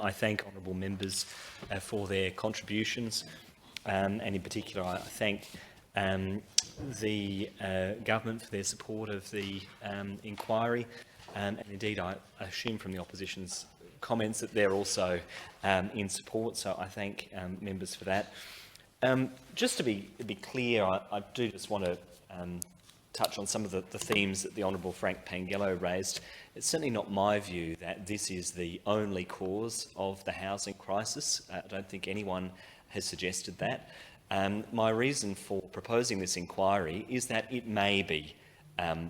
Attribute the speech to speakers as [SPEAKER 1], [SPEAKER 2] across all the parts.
[SPEAKER 1] I thank honourable members for their contributions, and in particular I thank the government for their support of the inquiry, and indeed I assume from the opposition's comments that they're also in support, so I thank members for that. Just to be clear, I do just want to touch on some of the themes that the Honourable Frank Pangello raised. It's certainly not my view that this is the only cause of the housing crisis. I don't think anyone has suggested that. My reason for proposing this inquiry is that it may be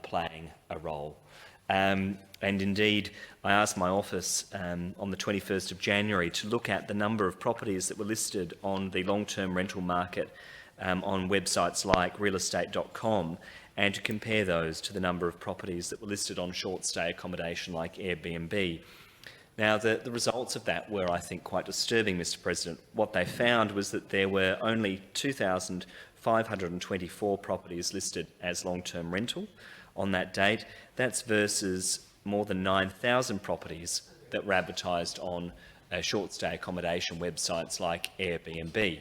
[SPEAKER 1] playing a role. And indeed, I asked my office on the 21st of January to look at the number of properties that were listed on the long-term rental market on websites like realestate.com, and to compare those to the number of properties that were listed on short-stay accommodation like Airbnb. Now, the results of that were, I think, quite disturbing, Mr. President. What they found was that there were only 2,524 properties listed as long-term rental on that date. That's versus more than 9,000 properties that were advertised on short-stay accommodation websites like Airbnb.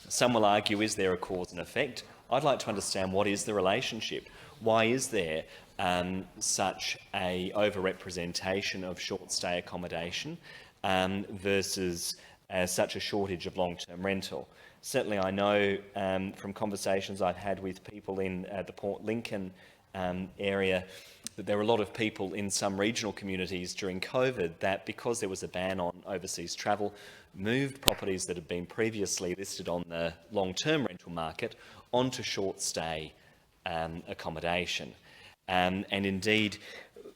[SPEAKER 1] Some will argue, is there a cause and effect? I'd like to understand, what is the relationship? Why is there such a overrepresentation of short-stay accommodation versus such a shortage of long-term rental? Certainly I know from conversations I've had with people in the Port Lincoln area that there were a lot of people in some regional communities during COVID that, because there was a ban on overseas travel, moved properties that had been previously listed on the long-term rental market onto short-stay accommodation. And indeed,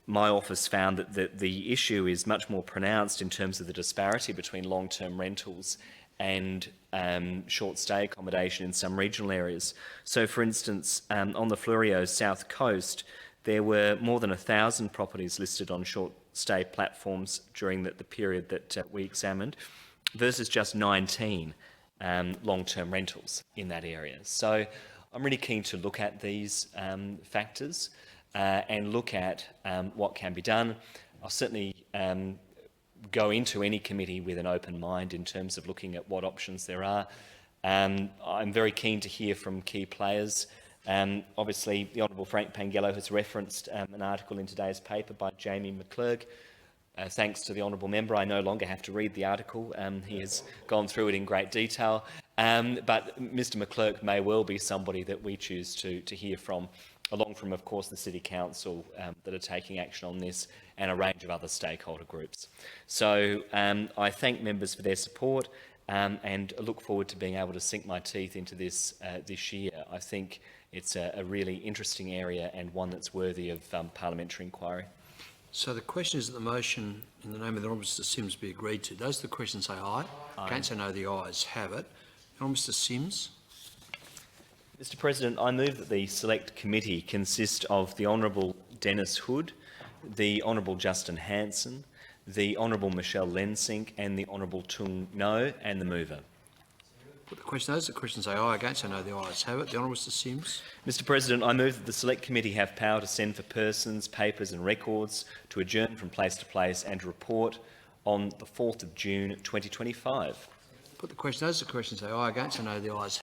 [SPEAKER 1] my office found that the issue is much more pronounced in terms of the disparity between long-term rentals and short-stay accommodation in some regional areas. So, for instance, on the Fleurieu South Coast, there were more than 1,000 properties listed on short-stay platforms during the period that we examined, versus just 19 long-term rentals in that area. So I'm really keen to look at these factors and look at what can be done. I'll certainly go into any committee with an open mind in terms of looking at what options there are. I'm very keen to hear from key players. Obviously, the Honourable Frank Pangello has referenced an article in today's paper by Jamie McClurg. Thanks to the Honourable Member, I no longer have to read the article. He has gone through it in great detail. But Mr McClurg may well be somebody that we choose to hear from, along from, of course, the City Council that are taking action on this, and a range of other stakeholder groups. So I thank members for their support and look forward to being able to sink my teeth into this this year. I think it's a really interesting area and one that's worthy of parliamentary inquiry.
[SPEAKER 2] So the question is that the motion in the name of the Honourable Mr Sims be agreed to. Those of the question say aye.
[SPEAKER 1] Aye.
[SPEAKER 2] Against say no, the ayes have it. Honourable Mr Sims.
[SPEAKER 1] Mr President, I move that the Select Committee consist of the Honourable Dennis Hood, the Honourable Justin Hanson, the Honourable Michelle Lensink and the Honourable Tung No, and the mover.
[SPEAKER 2] Put the question. Those of the question say aye. Against say no, the ayes have it. The Honourable Mr Sims.
[SPEAKER 1] Mr President, I move that the Select Committee have power to send for persons, papers and records, to adjourn from place to place and to report on the 4th of June 2025.
[SPEAKER 2] Put the question. Those of the question say aye. Against say no, the ayes